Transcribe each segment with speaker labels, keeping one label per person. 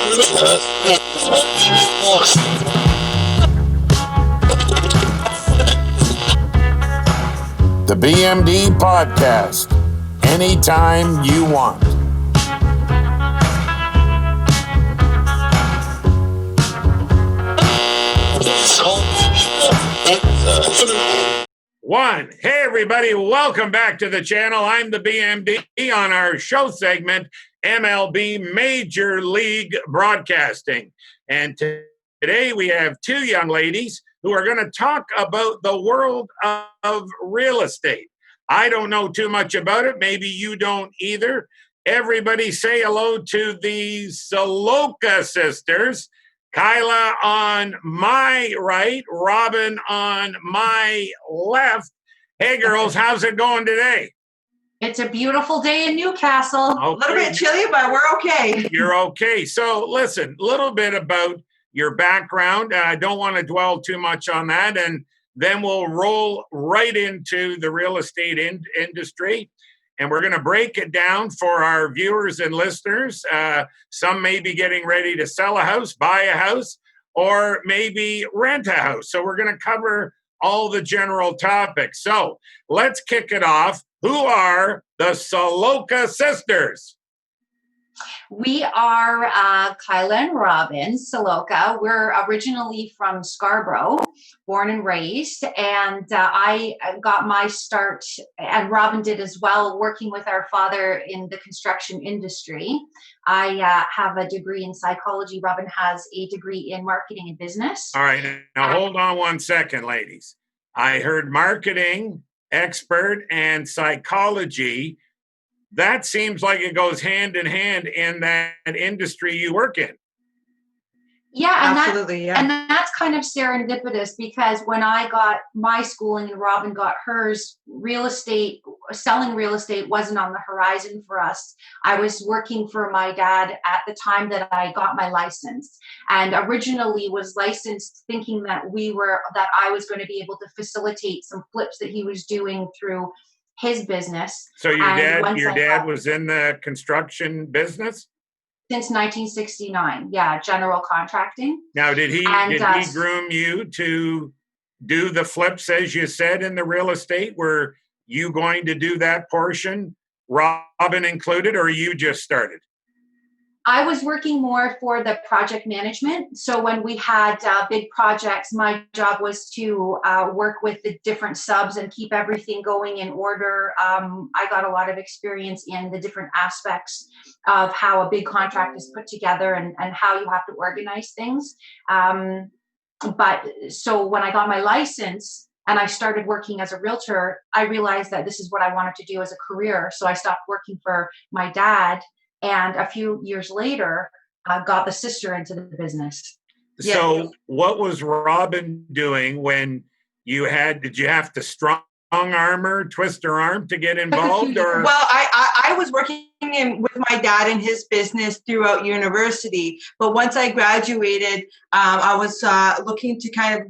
Speaker 1: The BMD Podcast, anytime you want. One. Hey, everybody. Welcome back to the channel. I'm the BMD on our show segment, MLB Major League Broadcasting. And today we have two young ladies who are going to talk about the world of real estate. I don't know too much about it. Maybe you don't either. Everybody say hello to the Solowka Sisters. Kyla on my right, Robin on my left. Hey, girls, how's it going today?
Speaker 2: It's a beautiful day in Newcastle.
Speaker 3: Okay. A little bit chilly, but we're okay.
Speaker 1: You're okay. So listen, a little bit about your background. I don't want to dwell too much on that. And then we'll roll right into the real estate industry. And we're going to break it down for our viewers and listeners. Some may be getting ready to sell a house, buy a house, or maybe rent a house. So we're going to cover all the general topics. So let's kick it off. Who are the Solowka Sisters?
Speaker 2: We are Kyla and Robin Solowka. We're originally from Scarborough, born and raised, and I got my start, and Robin did as well, working with our father in the construction industry. I have a degree in psychology. Robin has a degree in marketing and business.
Speaker 1: All right. Now, hold on one second, ladies. I heard marketing expert and psychology. That seems like it goes hand in hand in that industry you work in.
Speaker 2: Yeah, and
Speaker 3: absolutely.
Speaker 2: And that's kind of serendipitous, because when I got my schooling and Robin got hers, selling real estate wasn't on the horizon for us. I was working for my dad at the time that I got my license, and originally was licensed thinking that I was going to be able to facilitate some flips that he was doing through his business.
Speaker 1: So your dad was in the construction business?
Speaker 2: Since 1969, yeah, general contracting.
Speaker 1: Now, did he groom you to do the flips, as you said, in the real estate? Were you going to do that portion, Robin included, or you just started?
Speaker 2: I was working more for the project management. So when we had big projects, my job was to work with the different subs and keep everything going in order. I got a lot of experience in the different aspects of how a big contract is put together and how you have to organize things. But so when I got my license and I started working as a realtor, I realized that this is what I wanted to do as a career. So I stopped working for my dad. And a few years later, I got the sister into the business.
Speaker 1: So what was Robin doing when did you have to strong arm her, twist her arm to get involved? Or?
Speaker 3: Well, I was working with my dad in his business throughout university. But once I graduated, I was looking to kind of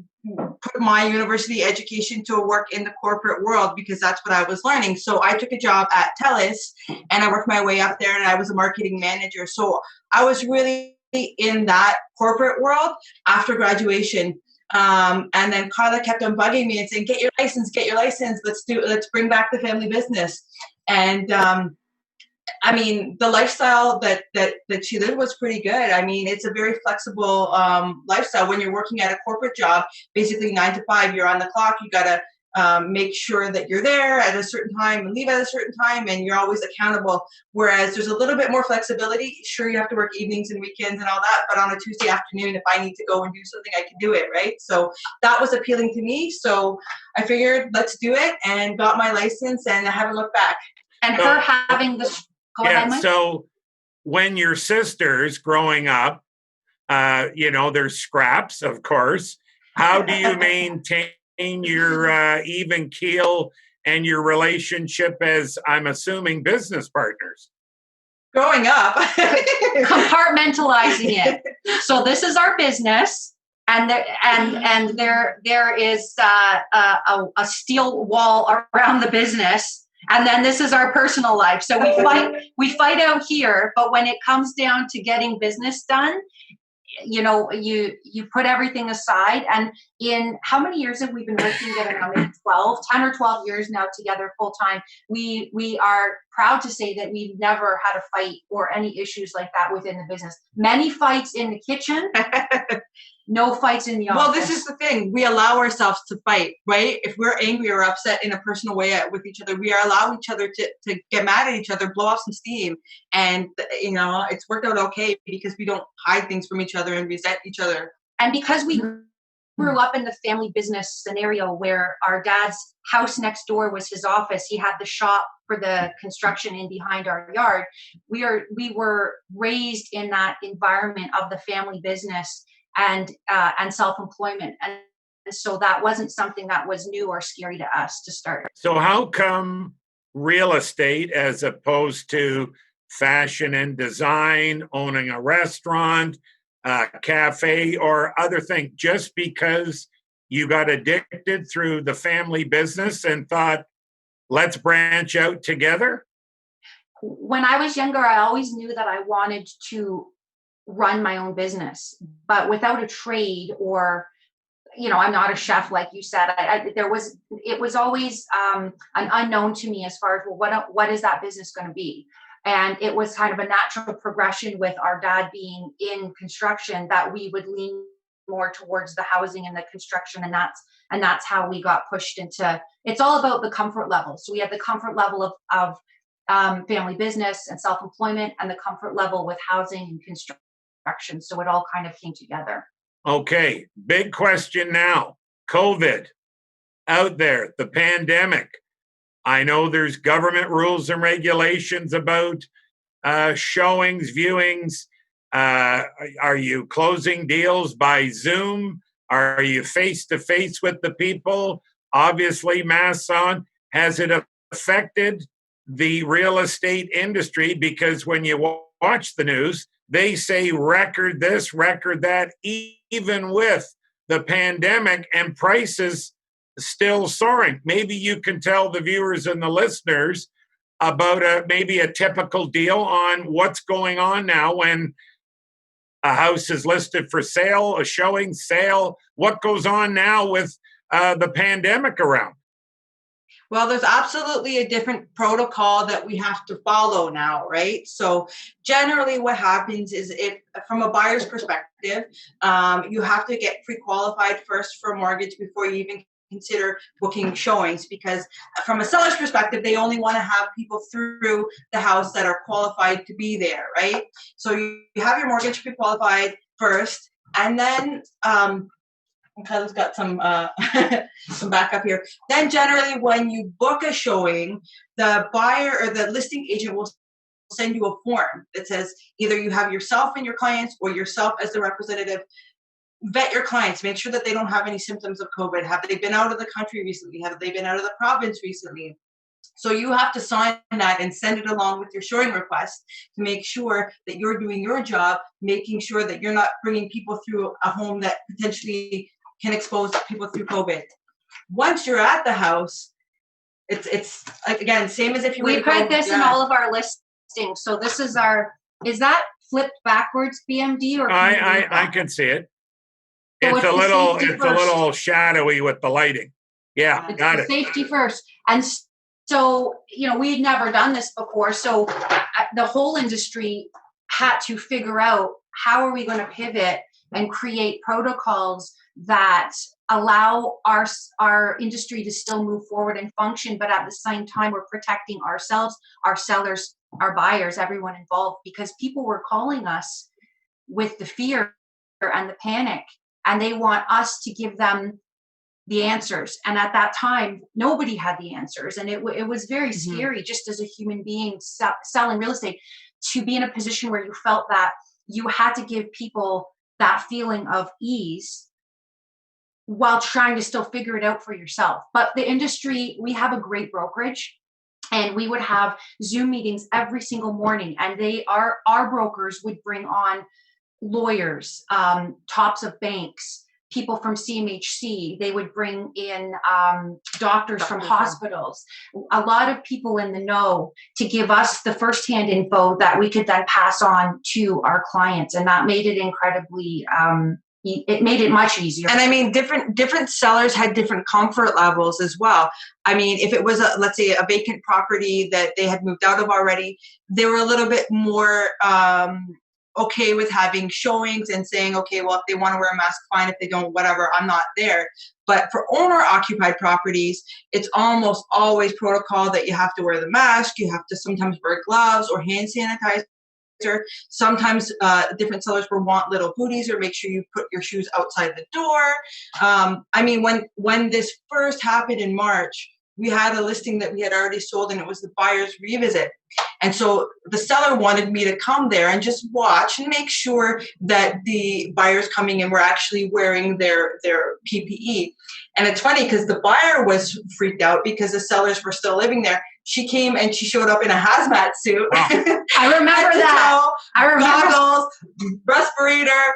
Speaker 3: put my university education to work in the corporate world, because that's what I was learning. So I took a job at TELUS and I worked my way up there, and I was a marketing manager. So I was really in that corporate world after graduation. And then Carla kept on bugging me and saying, get your license. Let's bring back the family business. And I mean, the lifestyle that she lived was pretty good. I mean, it's a very flexible lifestyle. When you're working at a corporate job, basically 9 to 5, you're on the clock. You got to make sure that you're there at a certain time and leave at a certain time, and you're always accountable. Whereas there's a little bit more flexibility. Sure, you have to work evenings and weekends and all that, but on a Tuesday afternoon, if I need to go and do something, I can do it, right? So that was appealing to me. So I figured, let's do it, and got my license, and I haven't looked back.
Speaker 2: And her having the...
Speaker 1: So when your sisters growing up, there's scraps, of course. How do you maintain your even keel and your relationship as, I'm assuming, business partners?
Speaker 3: Growing up.
Speaker 2: Compartmentalizing it. So this is our business. And there is a steel wall around the business. And then this is our personal life. So we fight out here, but when it comes down to getting business done, you know, you put everything aside. And in how many years have we been working together now? Maybe 10 or 12 years now together full time. We are proud to say that we've never had a fight or any issues like that within the business. Many fights in the kitchen, no fights in the office.
Speaker 3: Well, this is the thing. We allow ourselves to fight, right? If we're angry or upset in a personal way with each other, we allow each other to get mad at each other, blow off some steam. And, you know, it's worked out okay because we don't hide things from each other and resent each other.
Speaker 2: And because we grew up in the family business scenario where our dad's house next door was his office, he had the shop for the construction in behind our yard. We were raised in that environment of the family business and self-employment, and so that wasn't something that was new or scary to us to start.
Speaker 1: So how come real estate as opposed to fashion and design, owning a restaurant, a cafe, or other thing? Just because you got addicted through the family business and thought, let's branch out together?
Speaker 2: When I was younger, I always knew that I wanted to run my own business, but without a trade, or, you know, I'm not a chef, like you said. It was always an unknown to me as far as, well, what is that business going to be? And it was kind of a natural progression with our dad being in construction that we would lean more towards the housing and the construction, and that's how we got pushed into. It's all about the comfort level. So we had the comfort level of family business and self-employment, and the comfort level with housing and construction. So it all kind of came together.
Speaker 1: Okay, big question now. COVID out there, the pandemic. I know there's government rules and regulations about showings, viewings. Are you closing deals by Zoom? Are you face-to-face with the people? Obviously, masks on. Has it affected the real estate industry? Because when you watch the news, they say record this, record that, even with the pandemic, and prices still soaring. Maybe you can tell the viewers and the listeners about maybe a typical deal on what's going on now when a house is listed for sale, a showing, sale. What goes on now with the pandemic around?
Speaker 3: Well, there's absolutely a different protocol that we have to follow now, right? So generally what happens is, if from a buyer's perspective, you have to get pre-qualified first for a mortgage before you even consider booking showings, because from a seller's perspective, they only want to have people through the house that are qualified to be there, right? So you have your mortgage pre-qualified first, and then Kyla's got some some backup here. Then generally when you book a showing, the buyer or the listing agent will send you a form that says either you have yourself and your clients, or yourself as the representative. Vet your clients, make sure that they don't have any symptoms of COVID. Have they been out of the country recently? Have they been out of the province recently? So you have to sign that and send it along with your showing request to make sure that you're doing your job, making sure that you're not bringing people through a home that potentially can expose people through COVID. Once you're at the house, it's like, again, same as if you were.
Speaker 2: We put this in all of our listings. So this is is that flipped backwards, BMD? Or
Speaker 1: I can see it.
Speaker 2: So
Speaker 1: it's a little shadowy with the lighting. Yeah,
Speaker 2: it's
Speaker 1: got it.
Speaker 2: Safety first. And so, you know, we had never done this before. So the whole industry had to figure out, how are we going to pivot and create protocols that allow our industry to still move forward and function, but at the same time, we're protecting ourselves, our sellers, our buyers, everyone involved, because people were calling us with the fear and the panic, and they want us to give them the answers. And at that time, nobody had the answers. And it was very scary, just as a human being selling real estate, to be in a position where you felt that you had to give people that feeling of ease while trying to still figure it out for yourself. But the industry, we have a great brokerage, and we would have Zoom meetings every single morning. And our brokers would bring on lawyers, tops of banks, people from CMHC. They would bring in doctors from hospitals, a lot of people in the know to give us the firsthand info that we could then pass on to our clients. And that made it incredibly, it made it much easier.
Speaker 3: And I mean, different sellers had different comfort levels as well. I mean, if it was let's say a vacant property that they had moved out of already, they were a little bit more okay with having showings and saying, okay, well, if they want to wear a mask, fine. If they don't, whatever, I'm not there. But for owner-occupied properties, it's almost always protocol that you have to wear the mask. You have to sometimes wear gloves or hand sanitizer. Sometimes different sellers will want little hoodies or make sure you put your shoes outside the door. I mean, when this first happened in March, we had a listing that we had already sold, and it was the buyer's revisit. And so the seller wanted me to come there and just watch and make sure that the buyers coming in were actually wearing their PPE. And it's funny because the buyer was freaked out because the sellers were still living there. She came and she showed up in a hazmat suit.
Speaker 2: Wow. I remember that. I remember.
Speaker 3: Goggles, respirator,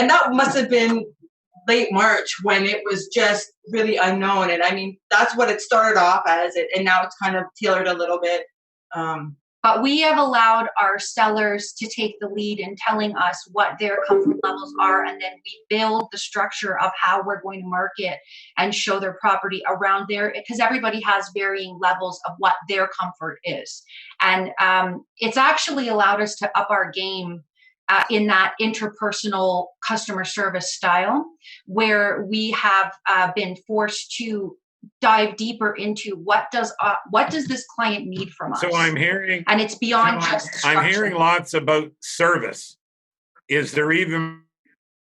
Speaker 3: and that must have been late March when it was just really unknown. And I mean, that's what it started off as, and now it's kind of tailored a little bit.
Speaker 2: But we have allowed our sellers to take the lead in telling us what their comfort levels are, and then we build the structure of how we're going to market and show their property around there, because everybody has varying levels of what their comfort is. And it's actually allowed us to up our game in that interpersonal customer service style, where we have been forced to dive deeper into what does this client need from us.
Speaker 1: So I'm hearing,
Speaker 2: and it's beyond just structure.
Speaker 1: I'm hearing lots about service. Is there even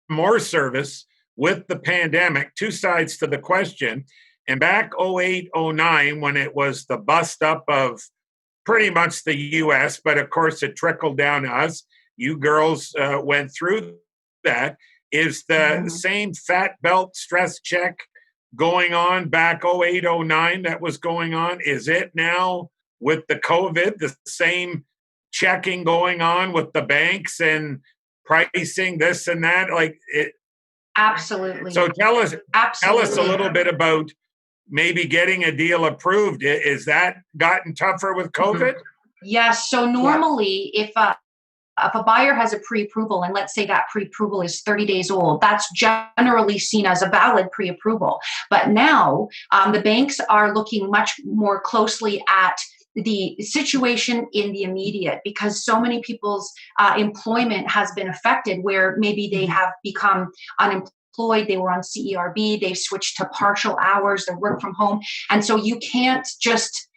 Speaker 1: more service with the pandemic? Two sides to the question. And back 08, 09, when it was the bust up of pretty much the US, but of course it trickled down to us. You girls went through that. Is the same fat belt stress check going on back 08, 09 that was going on? Is it now with the COVID, the same checking going on with the banks and pricing this and that? Like it.
Speaker 2: Absolutely.
Speaker 1: So tell us a little bit about maybe getting a deal approved. Is that gotten tougher with COVID?
Speaker 2: Yes. So normally if a buyer has a pre-approval, and let's say that pre-approval is 30 days old, that's generally seen as a valid pre-approval. But now the banks are looking much more closely at the situation in the immediate, because so many people's employment has been affected, where maybe they have become unemployed, they were on CERB, they've switched to partial hours, they work from home. And so you can't just,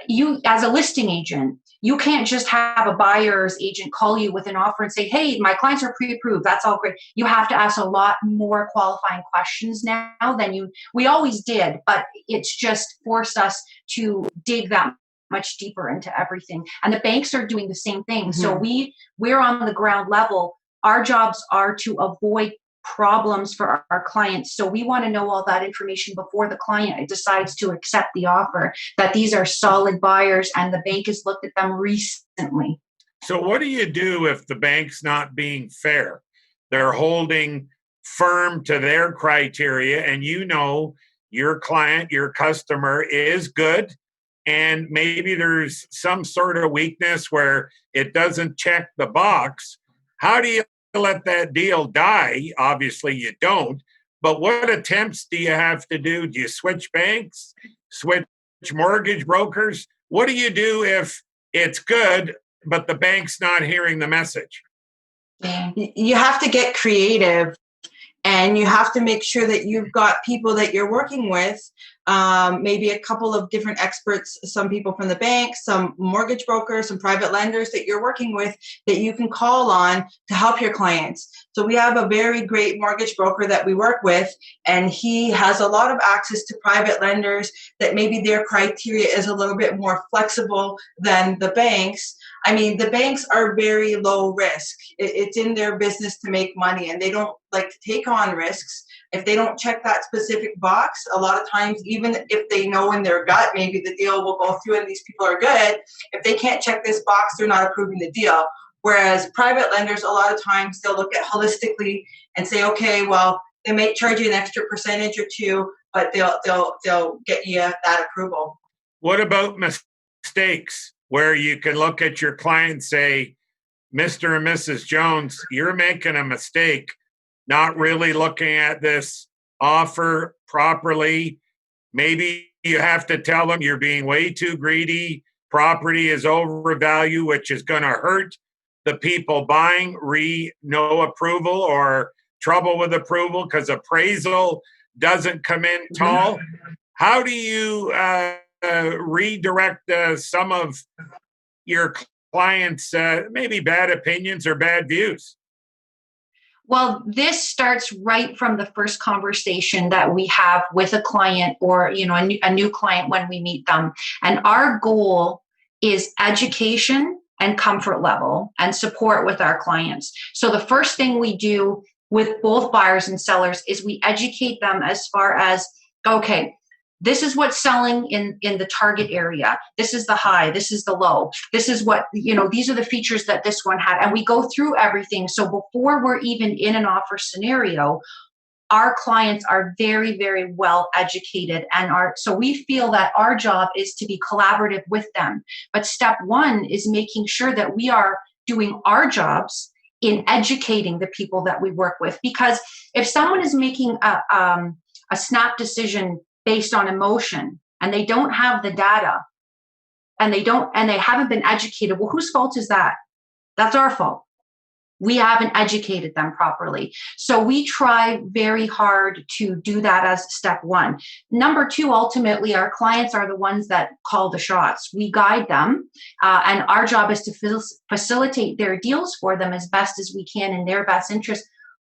Speaker 2: you as a listing agent, you can't just have a buyer's agent call you with an offer and say, hey, my clients are pre-approved. That's all great. You have to ask a lot more qualifying questions now than we always did, but it's just forced us to dig that much deeper into everything. And the banks are doing the same thing. So we're on the ground level. Our jobs are to avoid problems for our clients. So we want to know all that information before the client decides to accept the offer, that these are solid buyers and the bank has looked at them recently.
Speaker 1: So what do you do if the bank's not being fair? They're holding firm to their criteria, and you know your client, your customer is good, and maybe there's some sort of weakness where it doesn't check the box. How do you let that deal die? Obviously you don't, but what attempts do you have to do? Do you switch banks, switch mortgage brokers? What do you do if it's good, but the bank's not hearing the message?
Speaker 3: You have to get creative, and you have to make sure that you've got people that you're working with, maybe a couple of different experts, some people from the bank, some mortgage brokers, some private lenders that you're working with that you can call on to help your clients. So we have a very great mortgage broker that we work with, and he has a lot of access to private lenders that maybe their criteria is a little bit more flexible than the banks. I mean, the banks are very low risk. It's in their business to make money, and they don't like to take on risks. If they don't check that specific box, a lot of times, even if they know in their gut maybe the deal will go through and these people are good, if they can't check this box, they're not approving the deal. Whereas private lenders, a lot of times they'll look at holistically and say, okay, well, They may charge you an extra percentage or two, but they'll get you that approval.
Speaker 1: What about mistakes where you can look at your client and say, Mr. and Mrs. Jones, you're making a mistake, not really looking at this offer properly. Maybe you have to tell them you're being way too greedy. Property is overvalued, which is going to hurt the people buying. No approval or trouble with approval because appraisal doesn't come in tall. How do you redirect some of your clients' maybe bad opinions or bad views?
Speaker 2: Well, this starts right from the first conversation that we have with a client, or a new client when we meet them. And our goal is education and comfort level and support with our clients. So the first thing we do with both buyers and sellers is we educate them as far as, okay, this is what's selling in the target area. This is the high, this is the low. This is what, these are the features that this one had. And we go through everything. So before we're even in an offer scenario, our clients are very, very well educated, so we feel that our job is to be collaborative with them. But step one is making sure that we are doing our jobs in educating the people that we work with. Because if someone is making a snap decision based on emotion and they don't have the data and they haven't been educated, well, whose fault is that? That's our fault. We haven't educated them properly. So we try very hard to do that as step one. Number two, ultimately, our clients are the ones that call the shots. We guide them, and our job is to facilitate their deals for them as best as we can in their best interest.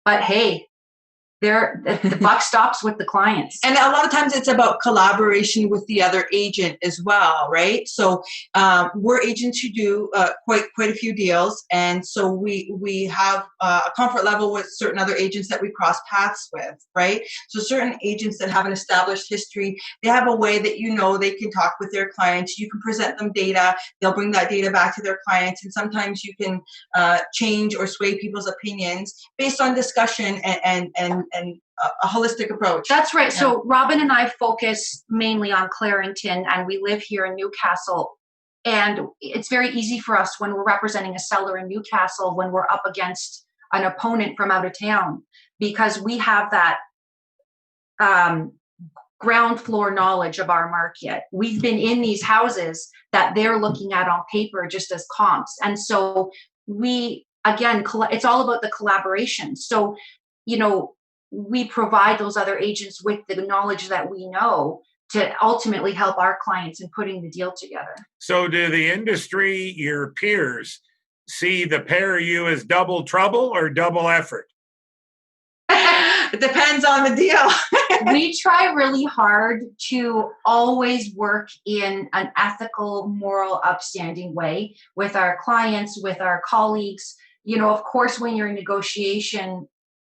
Speaker 2: But hey, the buck stops with the clients.
Speaker 3: And a lot of times it's about collaboration with the other agent as well, right? So we're agents who do quite a few deals, and so we have a comfort level with certain other agents that we cross paths with, right? So certain agents that have an established history, they have a way that they can talk with their clients. You can present them data, they'll bring that data back to their clients, and sometimes you can change or sway people's opinions based on discussion and a holistic approach.
Speaker 2: That's right. Yeah. So Robin and I focus mainly on Clarington, and we live here in Newcastle. And it's very easy for us when we're representing a seller in Newcastle, when we're up against an opponent from out of town, because we have that ground floor knowledge of our market. We've been in these houses that they're looking at on paper just as comps. And so it's all about the collaboration. So, we provide those other agents with the knowledge that we know to ultimately help our clients in putting the deal together.
Speaker 1: So do the industry, your peers, see the pair of you as double trouble or double effort?
Speaker 3: It depends on the deal.
Speaker 2: We try really hard to always work in an ethical, moral, upstanding way with our clients, with our colleagues. Of course, when you're in negotiation,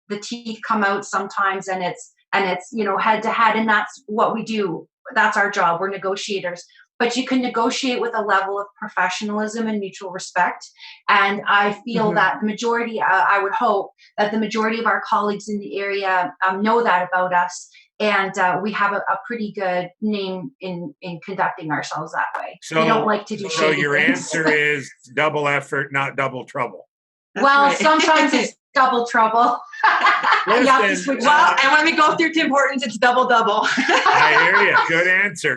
Speaker 2: the teeth come out sometimes, and it's head to head, and that's what we do. That's our job. We're negotiators. But you can negotiate with a level of professionalism and mutual respect. And I feel that the majority, I would hope that the majority of our colleagues in the area know that about us. And we have a pretty good name in conducting ourselves that way.
Speaker 1: So,
Speaker 2: we don't like to do
Speaker 1: so
Speaker 2: shady
Speaker 1: your
Speaker 2: things.
Speaker 1: answer is double effort, not double trouble.
Speaker 2: Well, sometimes it's double trouble. You have to switch up.
Speaker 3: And when we go through Tim Hortons, it's double.
Speaker 1: I hear you.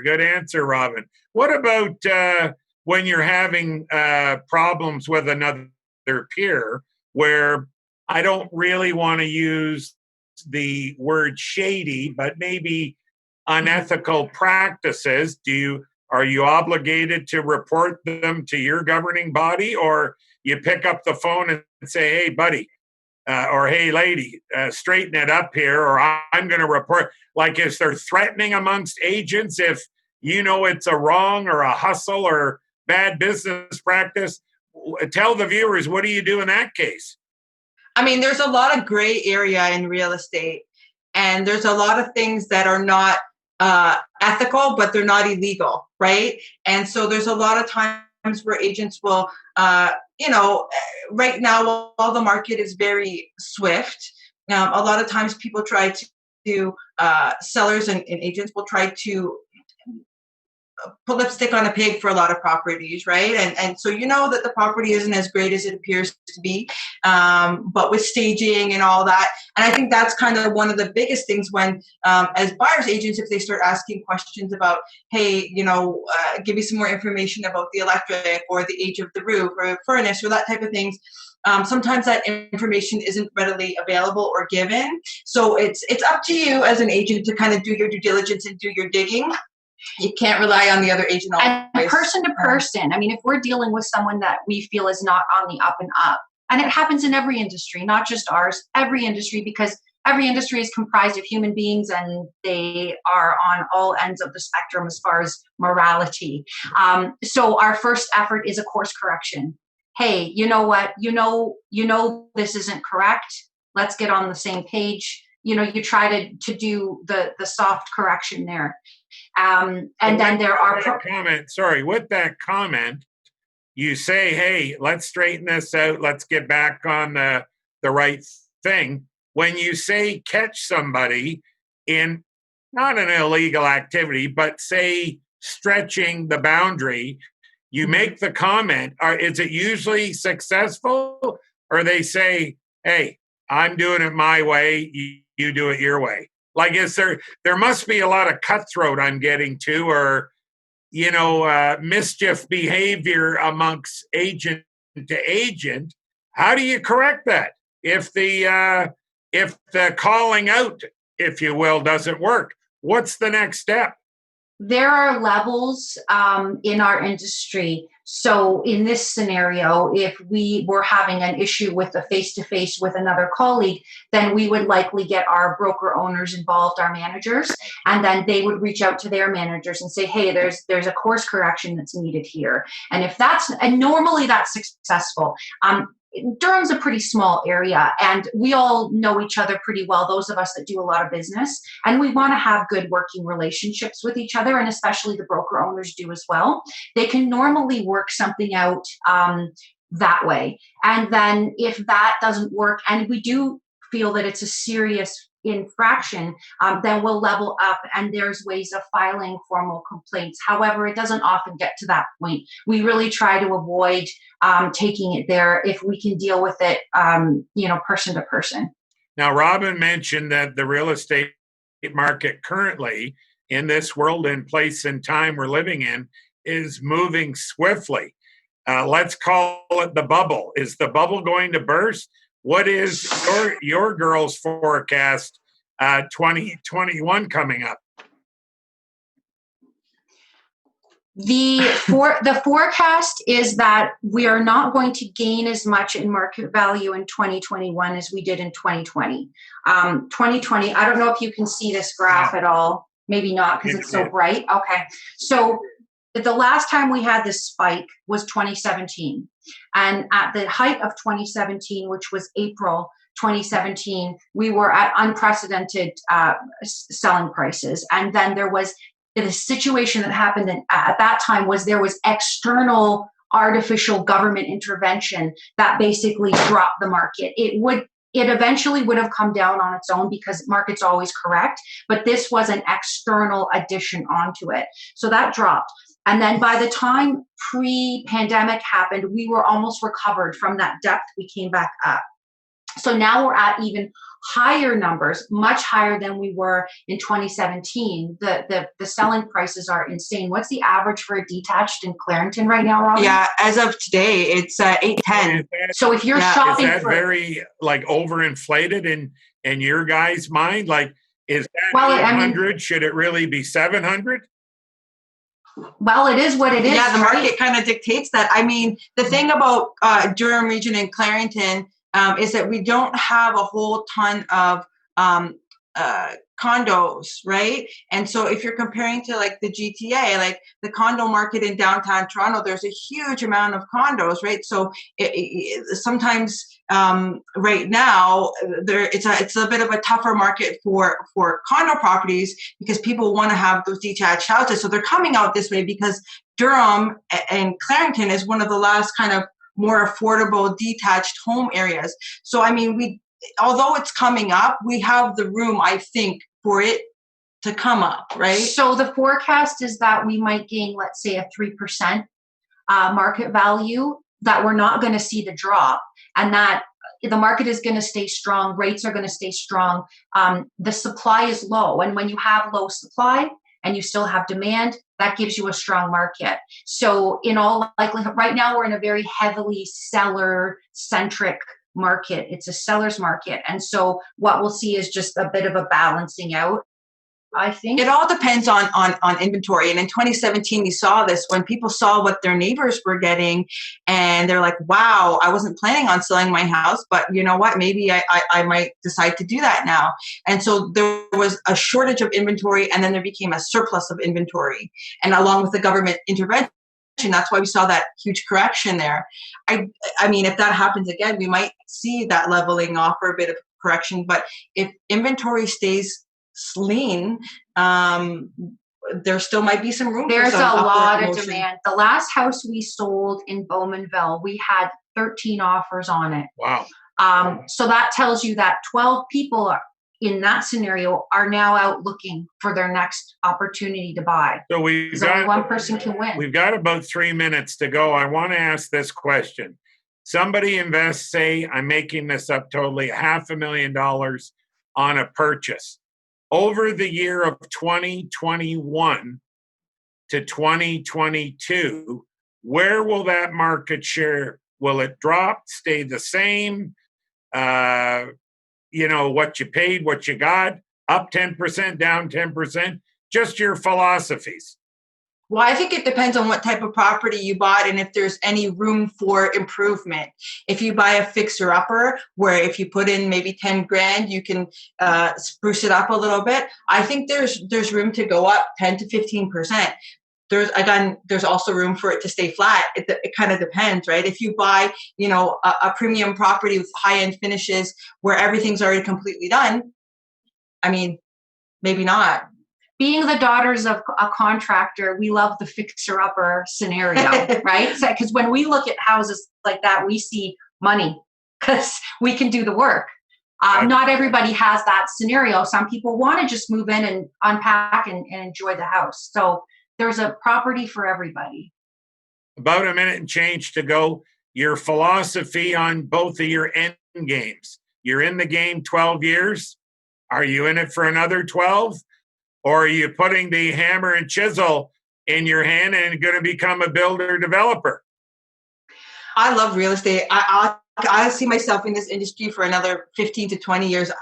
Speaker 1: Good answer, Robin. What about when you're having problems with another peer, where I don't really want to use the word shady, but maybe unethical practices? Are you obligated to report them to your governing body, or you pick up the phone and say, hey, buddy, or hey, lady, straighten it up here, or I'm going to report? Like, is there threatening amongst agents if it's a wrong or a hustle or bad business practice? Tell the viewers, what do you do in that case?
Speaker 3: I mean, there's a lot of gray area in real estate, and there's a lot of things that are not ethical, but they're not illegal, right? And so there's a lot of times where agents will, right now, while the market is very swift, A lot of times people try to sellers and agents will try to put lipstick on a pig for a lot of properties, right? And so you know that the property isn't as great as it appears to be, but with staging and all that. And I think that's kind of one of the biggest things when, as buyer's agents, if they start asking questions about, hey, give me some more information about the electric or the age of the roof or furnace or that type of things. Sometimes that information isn't readily available or given. So it's up to you as an agent to kind of do your due diligence and do your digging. You can't rely on the other agent always.
Speaker 2: And person to person, I mean, if we're dealing with someone that we feel is not on the up and up, and it happens in every industry, not just ours, every industry, because every industry is comprised of human beings and they are on all ends of the spectrum as far as morality. So our first effort is a course correction. Hey, you know what? You know this isn't correct. Let's get on the same page. You try to do the soft correction there. And then there are
Speaker 1: with that comment, you say, hey, let's straighten this out. Let's get back on the right thing. When you say catch somebody in not an illegal activity, but say stretching the boundary, you make the comment. Is it usually successful, or they say, hey, I'm doing it my way, you do it your way? Like, there must be a lot of cutthroat I'm getting to, or, mischief behavior amongst agent to agent. How do you correct that if the calling out, if you will, doesn't work? What's the next step?
Speaker 2: There are levels in our industry. So in this scenario, if we were having an issue with a face-to-face with another colleague, then we would likely get our broker owners involved, our managers, and then they would reach out to their managers and say, hey, there's a course correction that's needed here. And normally that's successful. Durham's a pretty small area, and we all know each other pretty well, those of us that do a lot of business, and we want to have good working relationships with each other, and especially the broker owners do as well. They can normally work something out that way. And then if that doesn't work, and we do feel that it's a serious infraction, then we'll level up, and there's ways of filing formal complaints. However, it doesn't often get to that point. We really try to avoid taking it there if we can deal with it, person to person.
Speaker 1: Now, Robin mentioned that the real estate market currently in this world and place and time we're living in is moving swiftly. Let's call it the bubble. Is the bubble going to burst? What is your girls' forecast 2021 coming up?
Speaker 2: The forecast is that we are not going to gain as much in market value in 2021 as we did in 2020. 2020, I don't know if you can see this graph at all. Maybe not because it's so bright. Okay. So the last time we had this spike was 2017. And at the height of 2017, which was April 2017, we were at unprecedented selling prices. And then there was the situation that happened at that time was there was external artificial government intervention that basically dropped the market. It eventually would have come down on its own because markets always correct, but this was an external addition onto it. So that dropped. And then by the time pre-pandemic happened, we were almost recovered from that depth. We came back up. So now we're at even higher numbers, much higher than we were in 2017. The selling prices are insane. What's the average for a detached in Clarington right now, Robin?
Speaker 3: Yeah, as of today, it's 810.
Speaker 2: So if you're shopping,
Speaker 1: is that very overinflated in your guys' mind? Like, is that 800? Should it really be 700?
Speaker 2: Well, it is what it is.
Speaker 3: Yeah, the market kind of dictates that. I mean, the thing about Durham region and Clarington is that we don't have a whole ton of condos, right? And so if you're comparing to like the GTA, like the condo market in downtown Toronto, there's a huge amount of condos, right? So sometimes right now it's a bit of a tougher market for condo properties because people want to have those detached houses. So they're coming out this way because Durham and Clarington is one of the last kind of more affordable detached home areas. So I mean, although it's coming up, we have the room, I think, for it to come up, right?
Speaker 2: So the forecast is that we might gain, let's say, a 3% market value, that we're not going to see the drop, and that the market is going to stay strong, rates are going to stay strong. The supply is low, and when you have low supply and you still have demand, that gives you a strong market. So in all likelihood, right now we're in a very heavily seller-centric market. It's a seller's market. And so what we'll see is just a bit of a balancing out, I think.
Speaker 3: It all depends on inventory. And in 2017, we saw this when people saw what their neighbors were getting, and they're like, wow, I wasn't planning on selling my house, but you know what? Maybe I might decide to do that now. And so there was a shortage of inventory, and then there became a surplus of inventory. And along with the government intervention, that's why we saw that huge correction there. I mean, if that happens again, we might see that leveling off or a bit of correction. But if inventory stays lean, there still might be some room.
Speaker 2: There's a lot of demand. The last house we sold in Bowmanville, we had 13 offers on it.
Speaker 1: Wow.
Speaker 2: So that tells you that 12 people in that scenario are now out looking for their next opportunity to buy.
Speaker 1: So
Speaker 2: only one person can win.
Speaker 1: We've got about 3 minutes to go. I want to ask this question. Somebody invests, say, I'm making this up totally, $500,000 on a purchase. Over the year of 2021 to 2022, where will that market share? Will it drop, stay the same? What you paid, what you got, up 10%, down 10%, just your philosophies.
Speaker 3: Well, I think it depends on what type of property you bought and if there's any room for improvement. If you buy a fixer-upper, where if you put in maybe 10 grand, you can spruce it up a little bit. I think there's room to go up 10 to 15%. There's also room for it to stay flat. It kind of depends, right? If you buy, a premium property with high-end finishes where everything's already completely done, I mean, maybe not.
Speaker 2: Being the daughters of a contractor, we love the fixer-upper scenario, right? Because when we look at houses like that, we see money because we can do the work. Not everybody has that scenario. Some people want to just move in and unpack and enjoy the house. So there's a property for everybody.
Speaker 1: About a minute and change to go. Your philosophy on both of your end games. You're in the game 12 years. Are you in it for another 12? Or are you putting the hammer and chisel in your hand and going to become a builder developer?
Speaker 3: I love real estate. I see myself in this industry for another 15 to 20 years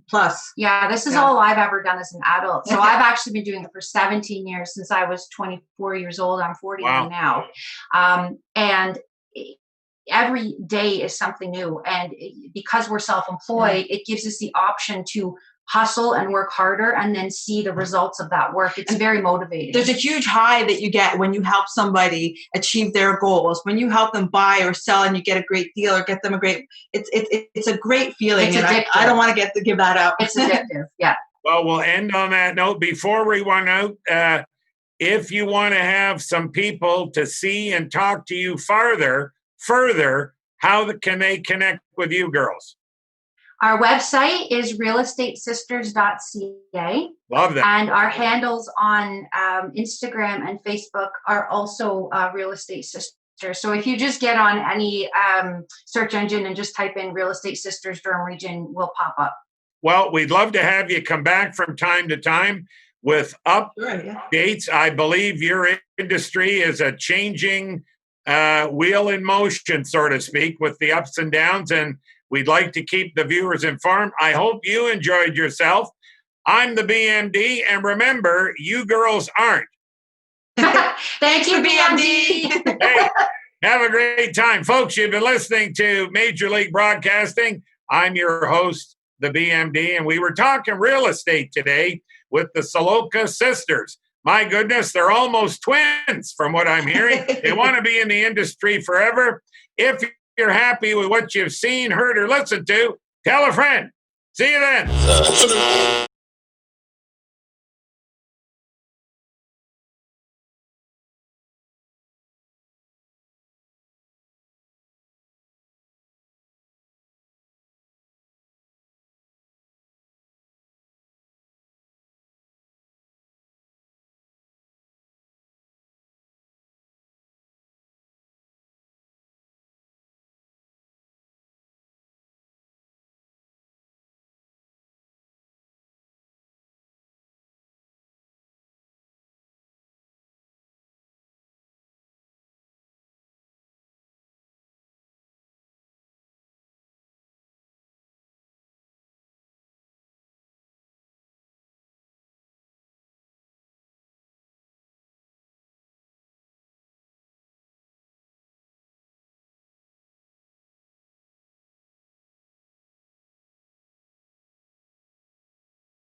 Speaker 3: plus.
Speaker 2: Yeah, this is all I've ever done as an adult. So I've actually been doing it for 17 years since I was 24 years old. I'm 49 now. And every day is something new. And because we're self-employed, it gives us the option to hustle and work harder and then see the results of that work. It's very motivating.
Speaker 3: There's a huge high that you get when you help somebody achieve their goals. When you help them buy or sell and you get a great deal or get them a great, it's a great feeling.
Speaker 2: It's addictive.
Speaker 3: I don't want to give that up.
Speaker 2: It's addictive. Yeah.
Speaker 1: Well, we'll end on that note. Before we run out, if you want to have some people to see and talk to you further, how can they connect with you girls?
Speaker 2: Our website is realestatesisters.ca.
Speaker 1: Love that.
Speaker 2: And our handles on Instagram and Facebook are also Real Estate Sisters. So if you just get on any search engine and just type in Real Estate Sisters Durham Region, we'll pop up.
Speaker 1: Well, we'd love to have you come back from time to time with updates. I believe your industry is a changing wheel in motion, so to speak, with the ups and downs, and we'd like to keep the viewers informed. I hope you enjoyed yourself. I'm the BMD, and remember, you girls aren't.
Speaker 2: Thank you, BMD.
Speaker 1: Hey, have a great time. Folks, you've been listening to Major League Broadcasting. I'm your host, the BMD, and we were talking real estate today with the Solowka Sisters. My goodness, they're almost twins from what I'm hearing. They want to be in the industry forever. If you're happy with what you've seen, heard, or listened to, tell a friend. See you then.